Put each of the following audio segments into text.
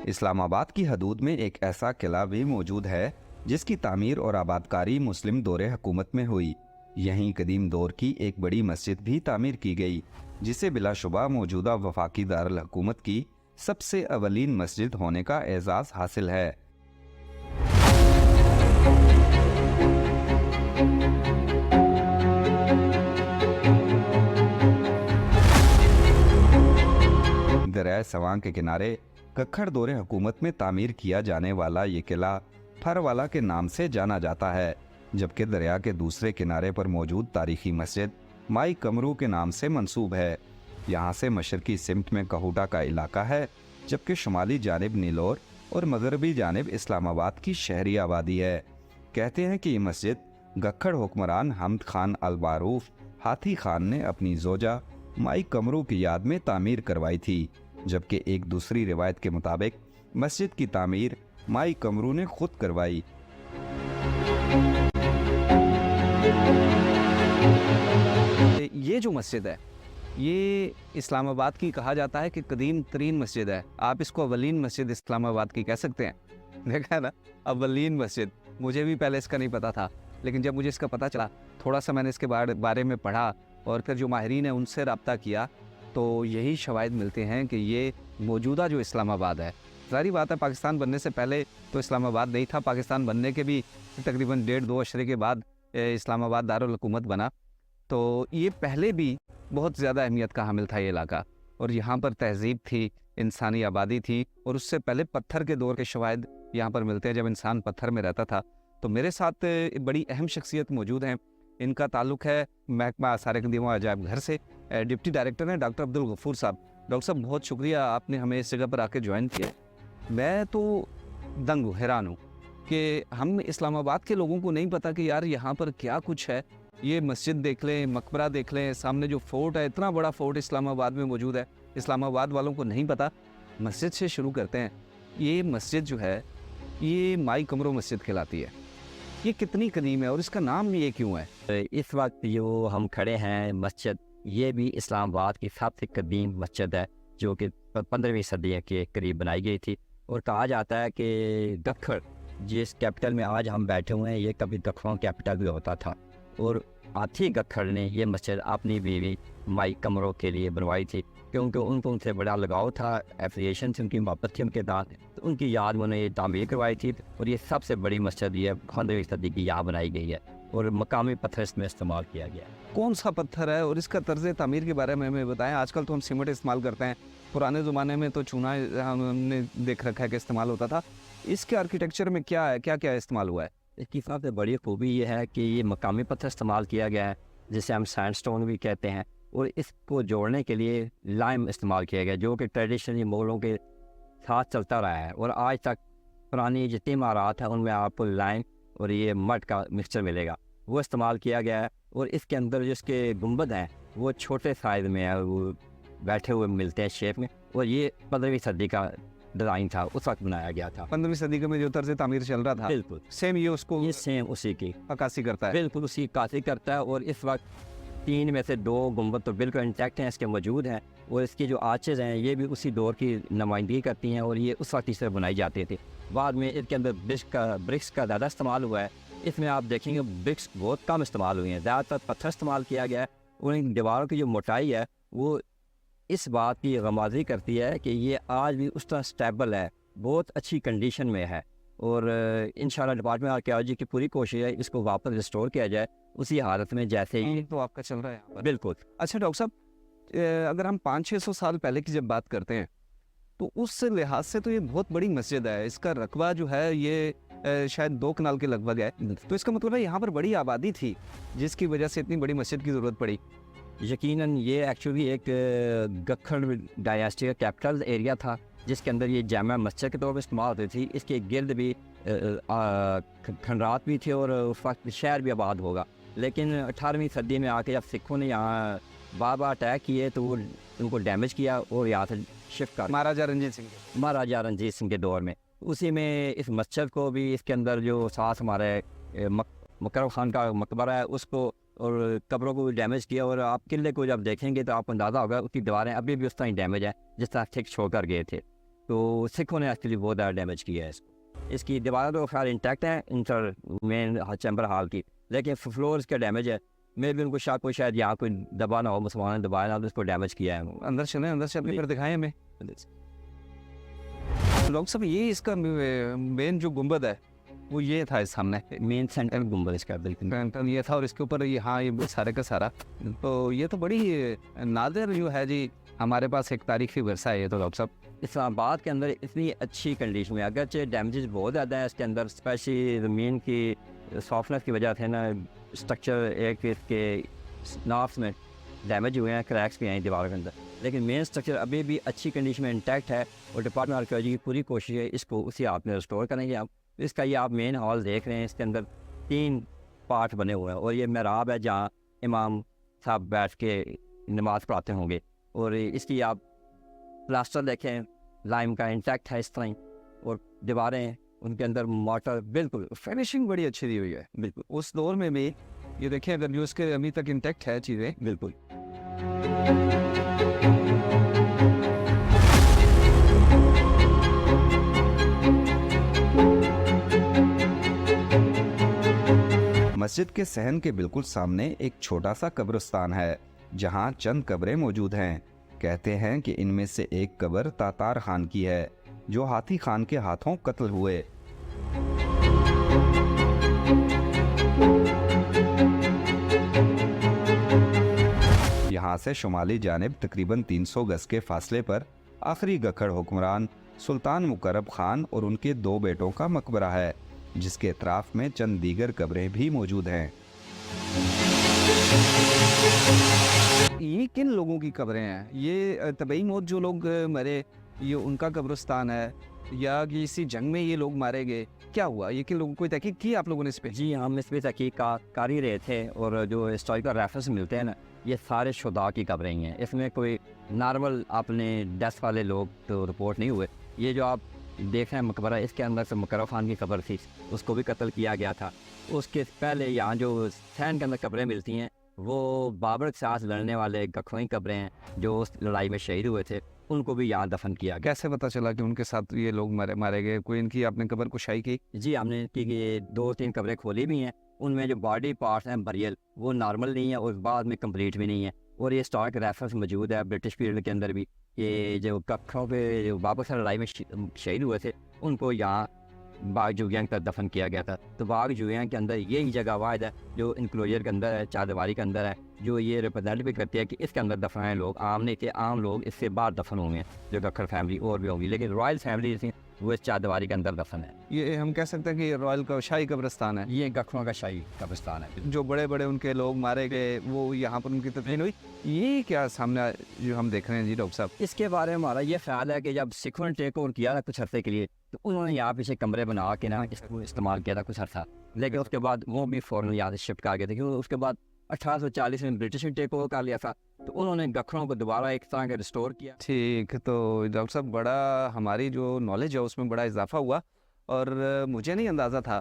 इस्लामाबाद की हदूद में एक ऐसा किला भी मौजूद है जिसकी तामीर और आबादकारी मुस्लिम दौरे हुकूमत में हुई। यहीं कदीम दौर की एक बड़ी मस्जिद भी तामीर की गई, जिसे बिलाशुबा मौजूदा वफाकी दारुल हुकूमत की सबसे अवलीन मस्जिद होने का एजाज़ हासिल है। दरिया सवां के किनारे कक्खड़ दौरे हुकूमत में तामीर किया जाने वाला ये किला फरवाला के नाम से जाना जाता है, जबकि दरिया के दूसरे किनारे पर मौजूद तारीखी मस्जिद माई कमरू के नाम से मंसूब है। यहाँ से मशरकी सिमत में कहूटा का इलाका है, जबकि शुमाली जानिब नीलोर और मगरबी जानिब इस्लामाबाद की शहरी आबादी है। कहते हैं कि ये मस्जिद गक्खड़ हुक्मरान हमद खान अलबारूफ हाथी खान ने अपनी जोजा माई कमरू की याद में तामीर करवाई थी, जबकि एक दूसरी रिवायत के मुताबिक मस्जिद की तामीर माई कमरू ने खुद करवाई। ये जो मस्जिद है ये इस्लामाबाद की कहा जाता है कि कदीम तरीन मस्जिद है। आप इसको अवलीन मस्जिद इस्लामाबाद की कह सकते हैं। देखा है ना, अवलीन मस्जिद। मुझे भी पहले इसका नहीं पता था, लेकिन जब मुझे इसका पता चला, थोड़ा सा मैंने इसके बारे में पढ़ा और फिर जो माहिरीन है उनसे रब्ता किया, तो यही शवाहिद मिलते हैं कि ये मौजूदा जो इस्लामाबाद है, ज़ाहिर बात है पाकिस्तान बनने से पहले तो इस्लामाबाद नहीं था। पाकिस्तान बनने के भी तकरीबन 1.5-2 अशरे के बाद इस्लामाबाद दारुल हुकूमत बना। तो ये पहले भी बहुत ज़्यादा अहमियत का हामिल था ये इलाका, और यहाँ पर तहज़ीब थी, इंसानी आबादी थी, और उससे पहले पत्थर के दौर के शवाहिद यहाँ पर मिलते हैं जब इंसान पत्थर में रहता था। तो मेरे साथ बड़ी अहम शख्सियत मौजूद हैं। इनका ताल्लुक़ है महकमा आसार कदीम व अजायब घर से। डिप्टी डायरेक्टर हैं डॉक्टर अब्दुल गफूर साहब। डॉक्टर साहब, बहुत शुक्रिया, आपने हमें इस जगह पर आके ज्वाइन किया। मैं तो दंग हूँ, हैरान हूँ कि हम इस्लामाबाद के लोगों को नहीं पता कि यार यहाँ पर क्या कुछ है। ये मस्जिद देख लें, मकबरा देख लें, सामने जो फोर्ट है, इतना बड़ा फोर्ट इस्लामाबाद में मौजूद है, इस्लामाबाद वालों को नहीं पता। मस्जिद से शुरू करते हैं। ये मस्जिद जो है ये माई कमरो मस्जिद कहलाती है। ये कितनी कदीम है और इसका नाम ये क्यों है? इस वक्त जो हम खड़े हैं मस्जिद, ये भी इस्लामाबाद की सबसे कदीम मस्जिद है, जो कि 15वीं सदी के करीब बनाई गई थी। और कहा जाता है कि गक्खड़, जिस कैपिटल में आज हम बैठे हुए हैं, ये कभी गक्खड़ों कैपिटल भी होता था, और हाथी गक्खड़ ने ये मस्जिद अपनी बीवी माई कमरों के लिए बनवाई थी, क्योंकि उनको उनसे बड़ा लगाव था, एफिलिएशन थी, उनकी मोहब्बत थी उनके साथ। तो उनकी याद में उन्होंने ये तामीर करवाई थी, और ये सबसे बड़ी मस्जिद ये 15वीं सदी की यहाँ बनाई गई है, और मकामी पत्थर इसमें इस्तेमाल किया गया है। कौन सा पत्थर है और इसका तर्ज तामीर के बारे में हमें बताएं। आजकल तो हम सीमेंट इस्तेमाल करते हैं, पुराने ज़माने में तो चूना हमने देख रखा है कि इस्तेमाल होता था। इसके आर्किटेक्चर में क्या है, क्या क्या इस्तेमाल हुआ है? इसकी सबसे बड़ी खूबी ये है कि ये मकामी पत्थर इस्तेमाल किया गया है, जिसे हम सैंडस्टोन भी कहते हैं, और इसको जोड़ने के लिए लाइम इस्तेमाल किया गया, जो कि ट्रेडिशनली मोगलों के साथ चलता रहा है, और आज तक पुरानी जितनी इमारत है उनमें आपको लाइम और ये मड का मिक्सचर मिलेगा, वो इस्तेमाल किया गया है। और इसके अंदर जिसके गुंबद हैं वो छोटे साइज़ में है, वो बैठे हुए मिलते हैं शेप में, और ये 15वीं सदी का डिज़ाइन था, उस वक्त बनाया गया था। 15वीं सदी में जो तर्ज तामीर चल रहा था, बिल्कुल सेम ये उसको ये सेम उसी की अक्कासी करता है। बिल्कुल उसी की अक्कासी करता है। और इस वक्त 3 में से 2 गुंबद तो बिल्कुल इंटैक्ट हैं, इसके मौजूद हैं, और इसकी जो आर्चेज़ हैं ये भी उसी दौर की नुमाइंदगी करती हैं, और ये उस वक्त इससे बनाई जाती थी। बाद में इसके अंदर ब्रिक्स का ज़्यादा इस्तेमाल हुआ है। इसमें आप देखेंगे ब्रिक्स बहुत कम इस्तेमाल हुए हैं, ज़्यादातर पत्थर इस्तेमाल किया गया है। और इन दीवारों की जो मोटाई है वो इस बात की गमाज़ी करती है कि ये आज भी उस तरह स्टेबल है, बहुत अच्छी कंडीशन में है। और इंशाल्लाह डिपार्टमेंट आर्कियोलॉजी की पूरी कोशिश है इसको वापस रिस्टोर किया जाए उसी हालत में जैसे ही। तो आपका चल रहा है यहाँ पर। बिल्कुल। अच्छा डॉक्टर साहब, अगर हम 500-600 साल पहले की जब बात करते हैं तो उस लिहाज से तो ये बहुत बड़ी मस्जिद है। इसका रकबा जो है ये शायद 2 कनाल के लगभग है, तो इसका मतलब है यहाँ पर बड़ी आबादी थी जिसकी वजह से इतनी बड़ी मस्जिद की ज़रूरत पड़ी। यकीनन ये एक्चुअली एक गक्खड़ डायनेस्टी का कैपिटल एरिया था, जिसके अंदर ये जामा मस्जिद के तौर पर इस्तेमाल होती थी। इसके गिर्द भी खंडरात भी थे, और उस वक्त शहर भी आबाद होगा। लेकिन 18वीं सदी में आके जब सिखों ने यहाँ बार बार अटैक किए तो उनको डैमेज किया और यहाँ से शिफ्ट कर महाराजा रंजीत सिंह के दौर में। उसी में इस मस्जिद को भी, इसके अंदर जो साथ हमारे मकरम खान का मकबरा है उसको और कब्रों को भी डैमेज किया। और आप किले को जब देखेंगे तो आपको अंदाज़ा होगा उसकी दीवारें अभी भी उस तरह ही डैमेज है जिस तरह ठीक छोड़कर गए थे। तो सिखों ने एक्चुअली बहुत ज़्यादा डैमेज किया है इसको। इसकी दीवारें तो खैर इंटैक्ट हैं इंटर मेन चैम्बर हॉल की, लेकिन फ्लोर इसका डैमेज है। मे भी उनको शायद यहाँ कोई दबा ना हो, मुसलमान ने दबाया ना, तो इसको डैमेज किया है। अंदर चले, अंदर से अपनी फिर दिखाएं हमें। डॉक्टर साहब ये इसका मेन जो गुंबद है वो ये था इस सामने, मेन सेंट्रल गुंबद इसका बिल्कुल पैंटन ये था, और इसके ऊपर ये हाँ ये सारे का सारा। तो ये तो बड़ी नादिर जो है जी, हमारे पास एक तारीखी विरसा है ये तो डॉक्टर साहब। इस्लामाबाद के अंदर इतनी अच्छी कंडीशन में, अगरचे डैमेजेस बहुत ज़्यादा है इसके अंदर, स्पेशली ज़मीन की सॉफ्टनेस की वजह से ना, स्ट्रक्चर एक इसके नाफ्स में डैमेज हुए हैं, क्रैक्स भी हैं दीवार के अंदर, लेकिन मेन स्ट्रक्चर अभी भी अच्छी कंडीशन में इंटैक्ट है। और डिपार्टमेंट आर्कियोलॉजी की पूरी कोशिश है इसको उसी आपने रिस्टोर करेंगे आप। इसका ये आप मेन हॉल देख रहे हैं, इसके अंदर 3 पार्ट बने हुए हैं, और ये महराब है जहाँ इमाम साहब बैठ के नमाज़ पढ़ाते होंगे। और इसकी आप प्लास्टर देखें, लाइम का इंटैक्ट है इस तरह ही, और दीवारें उनके अंदर मोटर बिल्कुल फिनिशिंग बड़ी अच्छी दी हुई है। बिल्कुल उस दौर में भी ये देखें, अगर जो उसके अभी तक इंटैक्ट है चीज़ें। बिल्कुल। मस्जिद के सहन के बिल्कुल सामने एक छोटा सा कब्रिस्तान है जहां चंद कब्रें मौजूद हैं। कहते हैं कि इनमें से एक कब्र तातार खान की है जो हाथी खान के हाथों कत्ल हुए। यहाँ से शुमाली जानिब तकरीबन 300 गज के फासले पर आखिरी गखड़ हुक्मरान सुल्तान मुकर्रब खान और उनके 2 बेटों का मकबरा है, जिसके इतराफ में चंद दीगर कब्रें भी मौजूद हैं। ये किन लोगों की कब्रें हैं? ये तबई मौत जो लोग मरे, ये उनका कब्रिस्तान है, या किसी जंग में ये लोग मारे गए? क्या हुआ? ये किन लोगों, कोई तहकीक की आप लोगों ने इस पे? जी हम इस पर तहकीक कर ही रहे थे, और जो हिस्टोरिकल रेफरेंस मिलते हैं ना, ये सारे शुदा की कब्रें ही हैं। इसमें कोई नॉर्मल अपने डेथ वाले लोग तो रिपोर्ट नहीं हुए। ये जो आप देख रहे हैं मकबरा, इसके अंदर से मुकर्रब खान की कब्र थी, उसको भी कत्ल किया गया था। उसके पहले यहाँ जो सैन के अंदर कब्रें मिलती हैं, वो बाबर के साथ लड़ने वाले गखों की कब्रें हैं जो उस लड़ाई में शहीद हुए थे, उनको भी यहाँ दफन किया गया। कैसे पता चला कि उनके साथ ये लोग मारे गए? कोई इनकी आपने कब्र कुशाई की? जी हमने इनकी 2-3 कब्रें खोली भी हैं, उनमें जो बॉडी पार्ट्स हैं बरियल वो नॉर्मल नहीं है और बाद में कंप्लीट भी नहीं है। और ये स्टॉक रेफरेंस मौजूद है ब्रिटिश पीरियड के अंदर भी, ये जो कखों पे जो बाबर से लड़ाई में शहीद हुए थे, उनको यहाँ बाग जुगियांग तक दफन किया गया था। तो बाग जुगियांग के अंदर यही जगह वाहिद है जो इंक्लोजर के अंदर है, चारदीवारी के अंदर है, जो ये रिप्रेजेंट भी करती है कि इसके अंदर दफन है लोग। आम नहीं थे, आम लोग इससे बाहर दफन होंगे, जो गखर फैमिली और भी होंगी, लेकिन रॉयल फैमिली थी वो इस चारदीवारी के अंदर दफन है। ये हम कह सकते हैं कि रॉयल का शाही कब्रिस्तान है। ये गखरों का शाही कब्रिस्तान है। जो बड़े बड़े उनके लोग मारे गए वो यहाँ पर उनकी तदफीन हुई। ये क्या सामने जो हम देख रहे हैं जी डॉक्टर साहब? इसके बारे में हमारा ये ख्याल है कि जब सिखों ने टेक ओवर किया था कुछ अर्से के लिए, तो उन्होंने यहाँ पीछे कमरे बना के ना इसको इस्तेमाल किया था कुछ अर्सा, लेकिन उसके बाद वो भी फ़ौरन यहाँ से शिफ्ट कर गए थे, क्योंकि उसके बाद 1840 में ब्रिटिश ने टेक ओवर कर लिया था, तो उन्होंने गखरों को दोबारा एक तरह का रिस्टोर किया। ठीक, तो डॉक्टर साहब बड़ा हमारी जो नॉलेज है उसमें बड़ा इजाफा हुआ, और मुझे नहीं अंदाज़ा था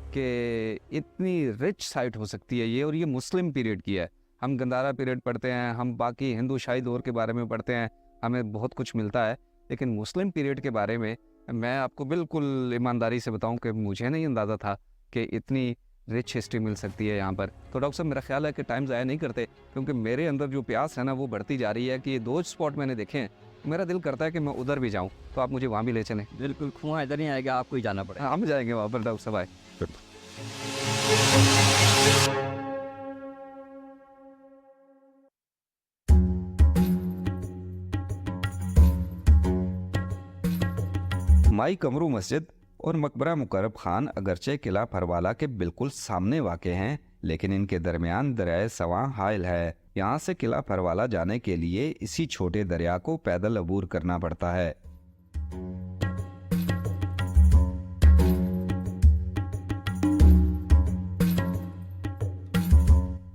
कि इतनी रिच साइट हो सकती है ये, और ये मुस्लिम पीरियड की है। हम गंदारा पीरियड पढ़ते हैं, हम बाकी हिंदू शाही दौर के बारे में पढ़ते हैं, हमें बहुत कुछ मिलता है, लेकिन मुस्लिम पीरियड के बारे में मैं आपको बिल्कुल ईमानदारी से बताऊं कि मुझे नहीं अंदाज़ा था कि इतनी रिच हिस्ट्री मिल सकती है यहाँ पर। तो डॉक्टर साहब मेरा ख्याल है कि टाइम ज़ाया नहीं करते, क्योंकि मेरे अंदर जो प्यास है ना वो बढ़ती जा रही है कि ये 2 स्पॉट मैंने देखे हैं, मेरा दिल करता है कि मैं उधर भी जाऊँ, तो आप मुझे वहाँ भी ले चलें। बिल्कुल, कुआं इधर नहीं आएगा, आपको ही जाना पड़ेगा। हम जाएंगे वहाँ पर डॉक्टर साहब, आए। माई कमरू मस्जिद और मकबरा मुकर्रब खान अगरचे किला फरवाला के बिल्कुल सामने वाक़े हैं, लेकिन इनके दरमियान दरिया सवां हाइल है। यहाँ से किला फरवाला जाने के लिए इसी छोटे दरिया को पैदल अबूर करना पड़ता है।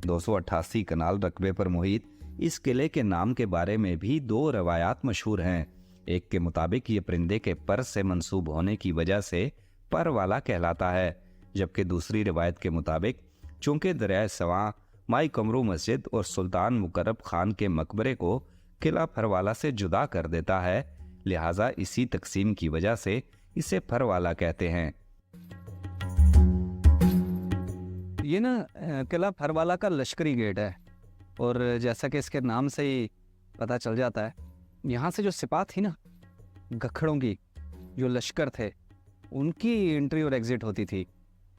(288 कनाल रकबे पर मुहित इस किले के नाम के बारे में भी 2 रवायात मशहूर हैं। एक के मुताबिक ये परिंदे के पर से मंसूब होने की वजह से पर वाला कहलाता है, जबकि दूसरी रिवायत के मुताबिक चूंकि दरिया सवां माई कमरू मस्जिद और सुल्तान मुकर्रब खान के मकबरे को किला फरवाला से जुदा कर देता है, लिहाजा इसी तकसीम की वजह से इसे फरवाला कहते हैं। ये ना किला फरवाला का लश्करी गेट है, और जैसा कि इसके नाम से ही पता चल जाता है, यहाँ से जो सिपाह थी ना, गखड़ों की जो लश्कर थे, उनकी एंट्री और एग्ज़िट होती थी।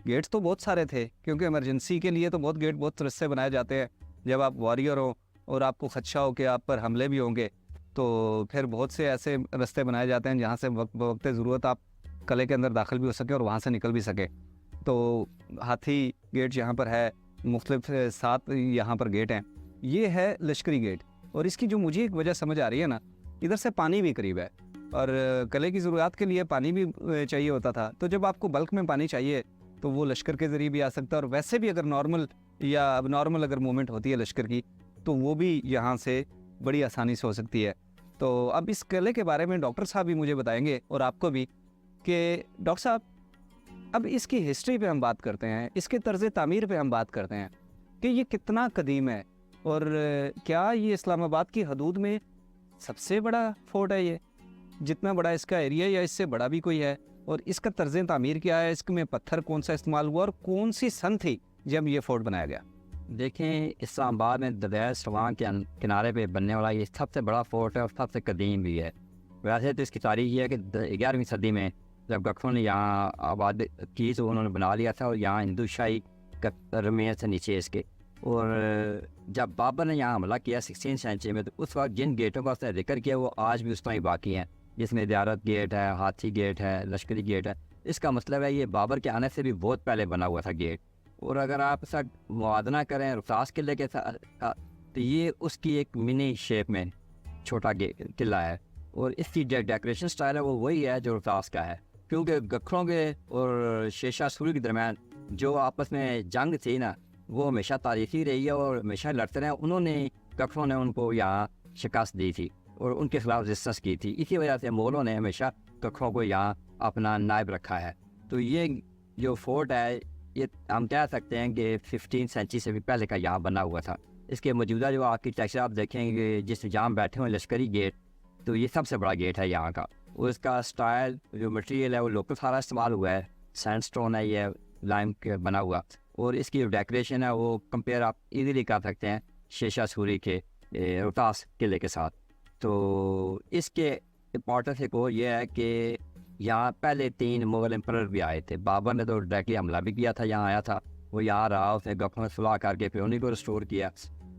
गेट्स तो बहुत सारे थे, क्योंकि इमरजेंसी के लिए तो बहुत रस्ते बनाए जाते हैं। जब आप वॉरियर हो और आपको खदशा हो कि आप पर हमले भी होंगे, तो फिर बहुत से ऐसे रास्ते बनाए जाते हैं जहाँ से वक्त ज़रूरत आप किले के अंदर दाखिल भी हो सके और वहाँ से निकल भी सके। तो हाथी गेट यहाँ पर है, मुख्तलिफ 7 यहाँ पर गेट हैं। ये है लश्करी गेट, और इसकी जो मुझे एक वजह समझ आ रही है ना, इधर से पानी भी करीब है, और किले की ज़रूरत के लिए पानी भी चाहिए होता था। तो जब आपको बल्क में पानी चाहिए तो वो लश्कर के ज़रिए भी आ सकता है, और वैसे भी अगर नॉर्मल या अब नॉर्मल अगर मूवमेंट होती है लश्कर की, तो वो भी यहाँ से बड़ी आसानी से हो सकती है। तो अब इस किले के बारे में डॉक्टर साहब भी मुझे बताएंगे, और आपको भी, कि डॉक्टर साहब अब इसकी हिस्ट्री पे हम बात करते हैं, इसके तर्ज़ तामीर पे हम बात करते हैं कि ये कितना कदीम है, और क्या ये इस्लामाबाद की हदूद में सबसे बड़ा फोर्ट है, ये जितना बड़ा इसका एरिया या इससे बड़ा भी कोई है, और इसका तर्ज़ तामीर क्या है, इसमें पत्थर कौन सा इस्तेमाल हुआ और कौन सी सन थी जब ये फोर्ट बनाया गया? देखें, इस्लामाबाद में दरिया सवां के किनारे पे बनने वाला ये सबसे बड़ा फोर्ट है और सबसे कदीम भी है। वैसे तो इसकी तारीख ये है कि 11वीं सदी में जब गखरों ने यहाँ आबाद की तो उन्होंने बना लिया था, और यहाँ हिंदू शाही रमेश से नीचे इसके। और जब बाबर ने यहाँ हमला किया 16वीं सेंचुरी में, तो उस वक्त जिन गेटों का उसने जिक्र किया वो आज भी उस तरह ही बाकी हैं, जिसमें ज़ियारत गेट है, हाथी गेट है, लश्करी गेट है। इसका मतलब है ये बाबर के आने से भी बहुत पहले बना हुआ था गेट। और अगर आप इसका मुआदना करें रुसास किले के साथ का, तो ये उसकी एक मिनी शेप में छोटा किला है, और इसकी डेकोरेशन स्टाइल है वो वही है जो रुसास का है। क्योंकि गखरों के और शेरशाह सूरी के दरमियान जो आपस में जंग थी ना, वो हमेशा तारीखी रही है और हमेशा लड़ते रहे। उन्होंने गखरों ने उनको यहाँ शिकस्त दी थी और उनके खिलाफ रेजिस्टेंस की थी। इसी वजह से मोगलों ने हमेशा गखरों को यहाँ अपना नायब रखा है। तो ये जो फोर्ट है, ये हम कह सकते हैं कि 15वीं सेंचुरी से भी पहले का यहाँ बना हुआ था। इसके मौजूदा जो आर्किटेक्चर आप देखेंगे, जिस जहाँ बैठे हुए लश्करी गेट, तो ये सबसे बड़ा गेट है यहाँ का। और इसका स्टाइल, जो मटेरियल है वो लोकल सारा इस्तेमाल हुआ है, सैंडस्टोन है, ये लाइम के बना हुआ। और इसकी जो डेकोरेशन है वो कंपेयर आप इजीली कर सकते हैं शेरशाह सूरी के रोहतास किले के साथ। तो इसके इम्पोर्टेंस एक और ये है कि यहाँ पहले 3 मुगल एम्परर भी आए थे। बाबर ने तो डायरेक्टली हमला भी किया था, यहाँ आया था, वो यहाँ रहा, उसने गखरों से सुलह करके फिर उन्हीं को रिस्टोर किया।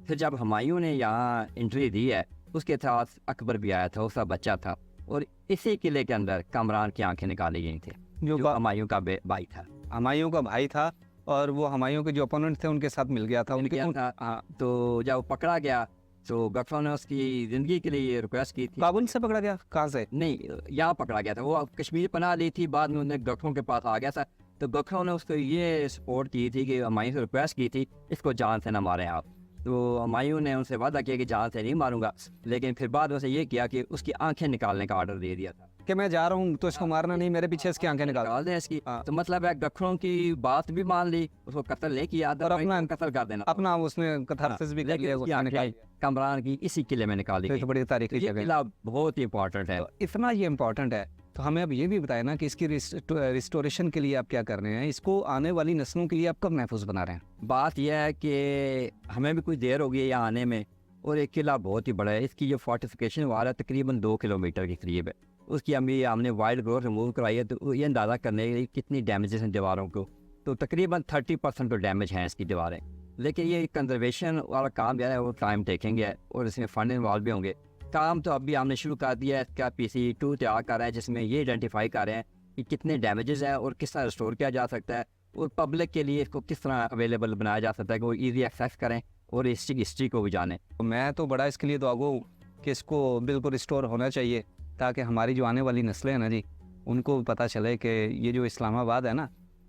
फिर जब हुमायूं ने यहाँ एंट्री दी है, उसके साथ अकबर भी आया था, उसका बच्चा था, और इसी किले के अंदर कमरान की आंखें निकाली गई थी, जो हुमायूं का भाई था। हुमायूं का भाई था, और वो हुमायूं के जो अपोनेंट थे उनके साथ मिल गया था, हाँ। तो जब पकड़ा गया तो गखरों ने उसकी ज़िंदगी के लिए रिक्वेस्ट की थी। काबुल से पकड़ा गया? कहाँ से? नहीं, यहाँ पकड़ा गया था। वो कश्मीर पनाह ली थी, बाद में उन्हें गखरों के पास आ गया था। तो गखरों ने उसको ये सपोर्ट की थी कि हुमायूं से रिक्वेस्ट की थी, इसको जान से ना मारें आप। तो हुमायूं ने उनसे वादा किया कि जान से नहीं मारूंगा, लेकिन फिर बाद में उसे ये किया कि उसकी आंखें निकालने का ऑर्डर दे दिया था कि मैं जा रहा हूँ तो इसको मारना नहीं, मेरे पीछे इसकी आंखें निकाल दें इसकी। तो मतलब है गखरों की बात भी मान ली, उसको कत्ल नहीं किया, और अपना कत्ल कर देना, अपना उसने कथारसिस भी कर लिया, उसने निकाल दिया। कमरान की इसी किले में निकाली गई। तो बड़ी तारीखी ये जगह, किला बहुत ही इंपॉर्टेंट है। इतना ये इम्पोर्टेंट है, तो हमें अब ये भी बताया ना कि इसकी रिस्टोरेशन के लिए आप क्या कर रहे हैं, इसको आने वाली नस्लों के लिए आप कब महफूज बना रहे हैं? बात यह है कि हमें भी कुछ देर हो गई यहाँ आने में, और एक किला बहुत ही बड़ा है। इसकी जो फोर्टिफिकेशन वाल है तकरीबन 2 किलोमीटर के करीब है। उसकी हमने वाइल्ड ग्रोथ रिमूव कराई है, तो ये अंदाज़ा करने के लिए कितनी डैमेजेस हैं दीवारों को, तो तकरीबन 30% तो डैमेज हैं इसकी दीवारें। लेकिन ये कंजर्वेशन वाला काम जो है वो टाइम टेकेंगे, और इसमें फंड इन्वॉल्व भी होंगे। काम तो अभी हमने शुरू कर दिया है, इसका PC2 तैयार कर रहे हैं, जिसमें ये आइडेंटिफाई कर रहे हैं कि कितने डैमेजेस हैं और किस तरह रिस्टोर किया जा सकता है, और पब्लिक के लिए इसको किस तरह अवेलेबल बनाया जा सकता है कि वो ईजी एक्सेस करें और इसकी हिस्ट्री को भी जानें। मैं तो बड़ा इसके लिए दुआ गो हूँ कि इसको बिल्कुल रिस्टोर होना चाहिए, ताकि हमारी जो आने वाली नस्लें हैं ना जी, उनको पता चले कि ये जो इस्लामाबाद है ना,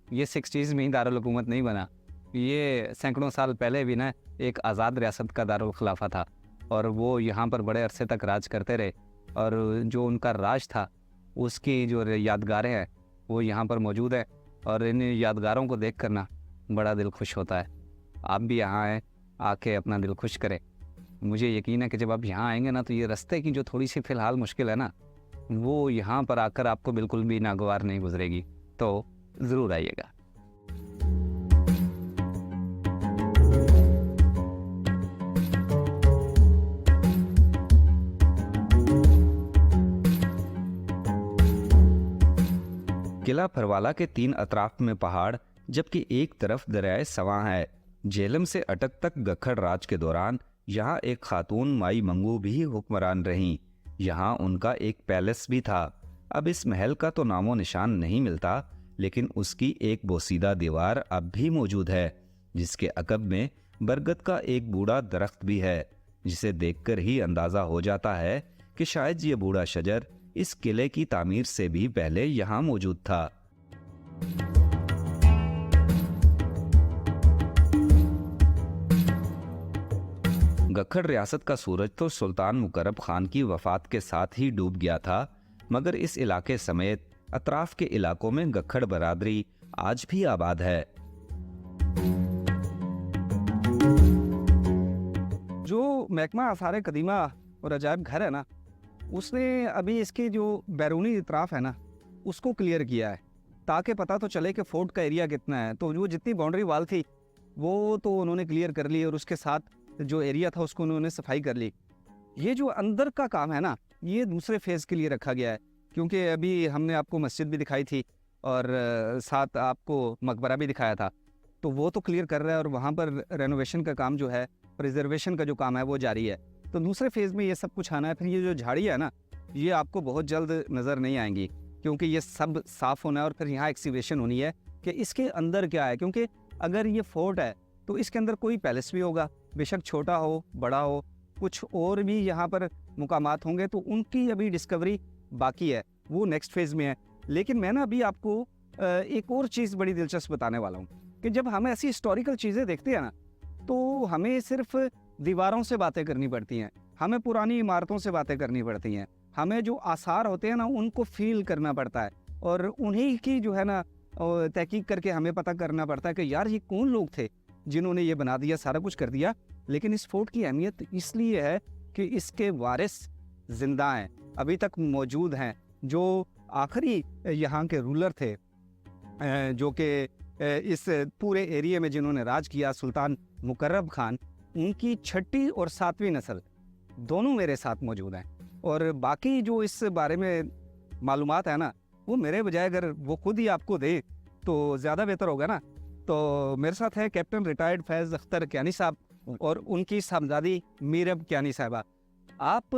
ये 60s में ही दारुल हुकूमत नहीं बना, ये सैकड़ों साल पहले भी ना एक आज़ाद रियासत का दारुल खिलाफा था, और वो यहाँ पर बड़े अरसे तक राज करते रहे, और जो उनका राज था उसकी जो यादगारें हैं वो यहाँ पर मौजूद है, और इन यादगारों को देख कर ना बड़ा दिल खुश होता है। आप भी यहाँ आएँ, आके अपना दिल खुश करें। मुझे यकीन है कि जब आप यहाँ आएंगे ना, तो ये रास्ते की जो थोड़ी सी फ़िलहाल मुश्किल है ना, वो यहाँ पर आकर आपको बिल्कुल भी नागवार नहीं गुजरेगी। तो ज़रूर आइएगा। किला फरवाला के 3 अतराफ में पहाड़, जबकि एक तरफ दरियाए सवां है। झेलम से अटक तक गखड़ राज के दौरान यहाँ एक खातून माई मंगू भी हुक्मरान रहीं। यहाँ उनका एक पैलेस भी था। अब इस महल का तो नामो निशान नहीं मिलता, लेकिन उसकी एक बोसीदा दीवार अब भी मौजूद है, जिसके अकब में बरगद का एक बूढ़ा दरख्त भी है, जिसे देखकर ही अंदाजा हो जाता है कि शायद ये बूढ़ा शजर इस किले की तामीर से भी पहले यहाँ मौजूद था। गखड़ रियासत का सूरज तो सुल्तान मुकर्रब खान की वफात के साथ ही डूब गया था, मगर इस इलाके समेत अतराफ के इलाकों में गखड़ बरादरी आज भी आबाद है। जो महकमा आसार कदीमा और अजायब घर है ना, उसने अभी इसके जो बैरूनी इतराफ है ना, उसको क्लियर किया है, ताकि पता तो चले कि फोर्ट का एरिया कितना है। तो वो जितनी बाउंड्री वाल थी वो तो उन्होंने क्लियर कर ली, और उसके साथ जो एरिया था उसको उन्होंने सफाई कर ली। ये जो अंदर का काम है ना, ये दूसरे फेज़ के लिए रखा गया है, क्योंकि अभी हमने आपको मस्जिद भी दिखाई थी और साथ आपको मकबरा भी दिखाया था, तो वो तो क्लियर कर रहा है, और वहाँ पर रेनोवेशन का काम जो है, प्रिजर्वेशन का जो काम है वो जारी है। तो दूसरे फेज़ में ये सब कुछ आना है। फिर ये जो झाड़ी है ना, ये आपको बहुत जल्द नज़र नहीं आएंगी, क्योंकि ये सब साफ़ होना है, और फिर यहाँ एक्सीवेशन होनी है कि इसके अंदर क्या है। क्योंकि अगर ये फोर्ट है तो इसके अंदर कोई पैलेस भी होगा, बेशक छोटा हो बड़ा हो, कुछ और भी यहाँ पर मुकामात होंगे, तो उनकी अभी डिस्कवरी बाकी है, वो नेक्स्ट फेज़ में है। लेकिन मैं ना अभी आपको एक और चीज़ बड़ी दिलचस्प बताने वाला हूँ कि जब हम ऐसी हिस्टोरिकल चीज़ें देखते हैं ना, तो हमें सिर्फ दीवारों से बातें करनी पड़ती हैं, हमें पुरानी इमारतों से बातें करनी पड़ती हैं, हमें जो आसार होते हैं ना उनको फील करना पड़ता है, और उन्हीं की जो है ना तहकीक करके हमें पता करना पड़ता है कि यार ये कौन लोग थे जिन्होंने ये बना दिया, सारा कुछ कर दिया। लेकिन इस फोर्ट की अहमियत इसलिए है कि इसके वारिस जिंदा हैं, अभी तक मौजूद हैं। जो आखिरी यहाँ के रूलर थे, जो कि इस पूरे एरिया में जिन्होंने राज किया, सुल्तान मुकर्रब खान, उनकी 6ठी और 7वीं नस्ल दोनों मेरे साथ मौजूद हैं। और बाकी जो इस बारे में मालूमात है ना, वो मेरे बजाय अगर वो खुद ही आपको दे तो ज़्यादा बेहतर होगा ना। तो मेरे साथ है कैप्टन रिटायर्ड फैज़ अख्तर कियानी साहब और उनकी साहबजादी मीरब कियानी साहिबा। आप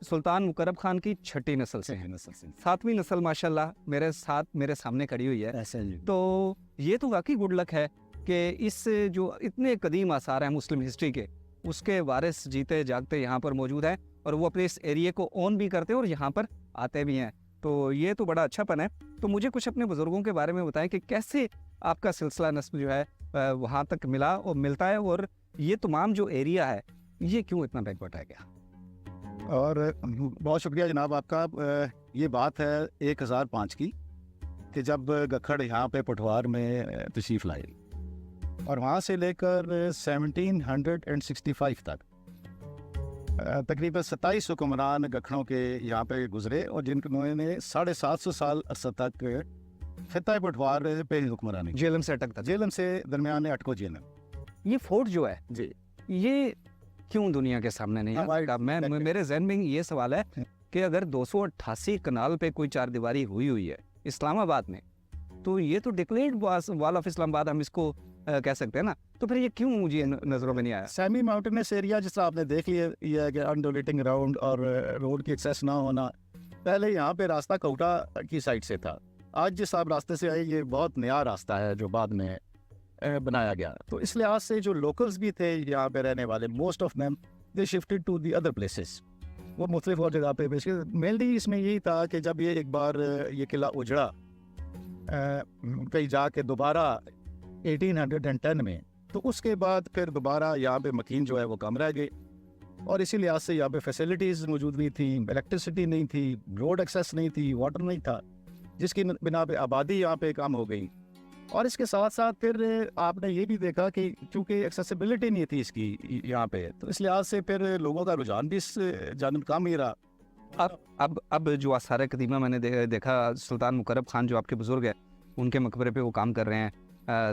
सुल्तान मुकर्रब खान की 6ठी नस्ल से हैं, 7वीं नस्ल माशाल्लाह मेरे साथ मेरे सामने खड़ी हुई है। तो ये तो वाकई गुड लक है कि इस जो इतने कदीम आसार हैं मुस्लिम हिस्ट्री के, उसके वारिस जीते जागते यहाँ पर मौजूद हैं, और वो अपने इस एरिया को ओन भी करते हैं और यहाँ पर आते भी हैं। तो ये तो बड़ा अच्छापन है। तो मुझे कुछ अपने बुज़ुर्गों के बारे में बताएं कि कैसे आपका सिलसिला नस्ब जो है वहाँ तक मिला और मिलता है, और ये तमाम जो एरिया है ये क्यों इतना बैकवर्ड है गया। और बहुत शुक्रिया जनाब आपका। ये बात है 1005 की, कि जब गखड़ यहाँ पे पटवार में तशरीफ़ लाए, और वहाँ से लेकर 1765 तक तकरीबन 27 हुक्मरान गखड़ों के यहाँ पे गुजरे, और जिन्होंने 750 साल अरसा तक खित्ता पटवार पे हुक्मरानी। झेलम से अटक तक, झेलम से दरमियान अटको झेलम। ये फोर्ट जो है जी, ये क्यों दुनिया के सामने नहीं आता? मेरे जहन में ये सवाल है कि अगर 288 कनाल पे कोई चार दीवारी हुई है इस्लामाबाद में, तो ये तो डिक्लेयर्ड वॉल ऑफ इस्लामाबाद हम इसको कह सकते हैं ना, तो फिर ये क्यों मुझे नजरों में नहीं आया? सेमी माउंटेनस एरिया जिस तरह आपने देख लिया, ये कि अनडोलेटिंग ग्राउंड और रोड की एक्सेस ना होना। पहले यहाँ पे रास्ता कोटा की साइड से था, आज जिस आप रास्ते से आए ये बहुत नया रास्ता है जो बाद में बनाया गया। तो इस लिहाज से जो लोकल्स भी थे यहाँ पे रहने वाले, most of them they shifted to the other places, वो मुख्तलिफ और जगह पे। बेसिकली मेनली इसमें यही था कि जब ये एक बार ये किला उजड़ा कहीं जाके दोबारा 1810 में, तो उसके बाद फिर दोबारा यहाँ पे मकीन जो है वो कम रह गए, और इसी लिहाज से यहाँ पे फैसिलिटीज़ मौजूद नहीं थी, इलेक्ट्रिसिटी नहीं थी, रोड एक्सेस नहीं थी, वाटर नहीं था, जिसकी बिना पे आबादी यहाँ पे कम हो गई। और इसके साथ साथ फिर आपने ये भी देखा कि चूँकि एक्सेसिबिलिटी नहीं थी इसकी यहाँ पे, तो इस लिहाज से फिर लोगों का रुझान भी इस जानब कम ही रहा, अब जो आसार कदीमा मैंने देखा, सुल्तान मुकर्रब खान जो आपके बुजुर्ग हैं उनके मकबरे पे वो काम कर रहे हैं,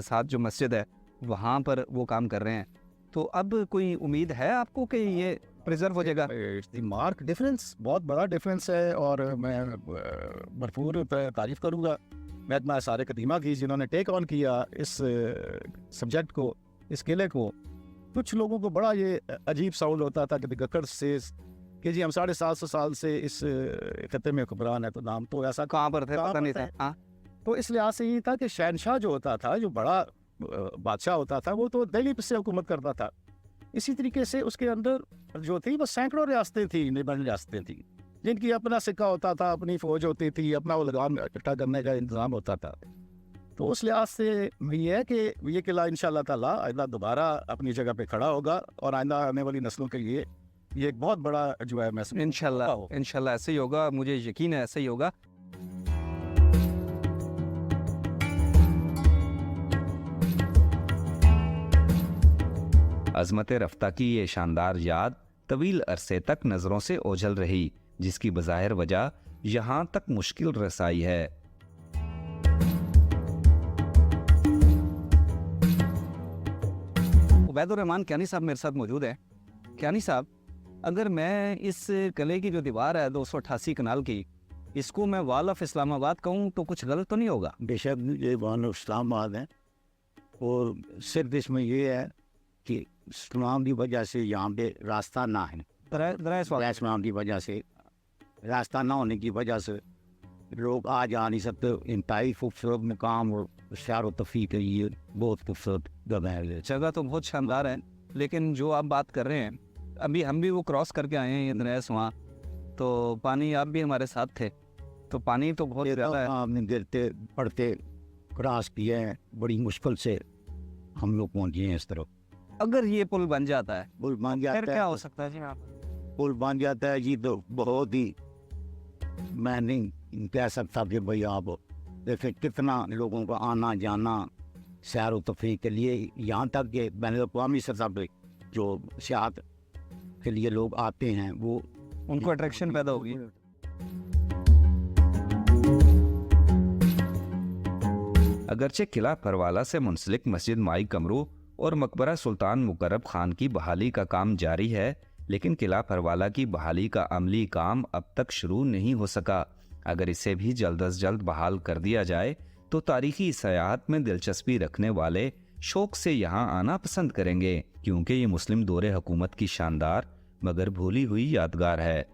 साथ जो मस्जिद है वहाँ पर वो काम कर रहे हैं, तो अब कोई उम्मीद है आपको कि ये प्रिजर्व हो जाएगा? मार्क डिफरेंस, बहुत बड़ा डिफरेंस है, और मैं भरपूर तारीफ करूँगा महकमा आसार कदीमा की, जिन्होंने टेक ऑन किया इस सब्जेक्ट को, इस किले को। कुछ लोगों को बड़ा ये अजीब साउंड होता था कि गक्कड़ से कि जी हम 750 साल से इस खत्ते में हुक्मरान है, तो नाम तो ऐसा कहाँ पर थे कहाँ पता नहीं पर था। हाँ, तो इस लिहाज से ये था कि शहनशाह जो होता था, जो बड़ा बादशाह होता था, वो तो दिल्ली से हुकूमत करता था। इसी तरीके से उसके अंदर जो थी वो सैकड़ों रियासतें थी, निबंध रियासतें थी, जिनकी अपना सिक्का होता था, अपनी फौज होती थी, अपना वो लगाम इकट्ठा करने का इंतजाम होता था। तो उस लिहाज से ये है कि ये किला इंशाअल्लाह ताला आइंदा दोबारा अपनी जगह पे खड़ा होगा, और आइंदा आने वाली नस्लों के लिए ये एक बहुत बड़ा जो है महसूस इंशाल्लाह ऐसे ही होगा, मुझे यकीन है ऐसे ही होगा। अजमत रफ्ता की ये शानदार याद तवील अरसे तक नजरों से ओझल रही, जिसकी बज़ाहिर वजह यहाँ तक मुश्किल रसाई है। उबैदुर रहमान क्यानी साहब मेरे साथ मौजूद है। क्यानी साहब, अगर मैं इस किले की जो दीवार है 288 कनाल की, इसको मैं वॉल ऑफ इस्लामाबाद कहूँ तो कुछ गलत तो नहीं होगा? बेशक ये वॉल ऑफ इस्लामाबाद है, और सिर्फ इसमें ये है कि इस्लाम की वजह से यहाँ पे रास्ता ना है, इस्लाम की वजह से रास्ता ना होने की वजह से लोग आ जा नहीं सकते। इंतहाई खूबसूरत मुकाम और सैर व तफरीह के लिए बहुत खूबसूरत जगह है। जगह तो बहुत शानदार है, लेकिन जो आप बात कर रहे हैं, अभी हम भी वो क्रॉस करके आए हैं ये दरिया वहाँ, तो पानी, आप भी हमारे साथ थे, तो पानी तो बहुत ज़्यादा है। आपने गिरते पड़ते क्रॉस किए हैं, बड़ी मुश्किल से हम लोग पहुँचे हैं इस तरफ। अगर ये पुल बन जाता है, पुल बन फिर जाता क्या है, हो सकता है जी? आप पुल बन जाता है जी, तो बहुत ही, मैं नहीं कह सकता कि भाई आप देखिए कितना लोगों का आना जाना सैर व तफरीह के लिए, यहाँ तक कि बैन अवी सतह पे जो सियाहत के लिए लोग आते हैं, वो उनको अट्रैक्शन पैदा होगी। अगरचे किला परवाला से मुंसलिक मस्जिद माई कमरू और मकबरा सुल्तान मुकर्रब खान की बहाली का काम जारी है, लेकिन किला परवाला की बहाली का अमली काम अब तक शुरू नहीं हो सका। अगर इसे भी जल्द अज जल्द बहाल कर दिया जाए तो तारीखी सयाहत में दिलचस्पी रखने वाले शौक से यहाँ आना पसंद करेंगे, क्योंकि ये मुस्लिम दौरे हुकूमत की शानदार मगर भूली हुई यादगार है।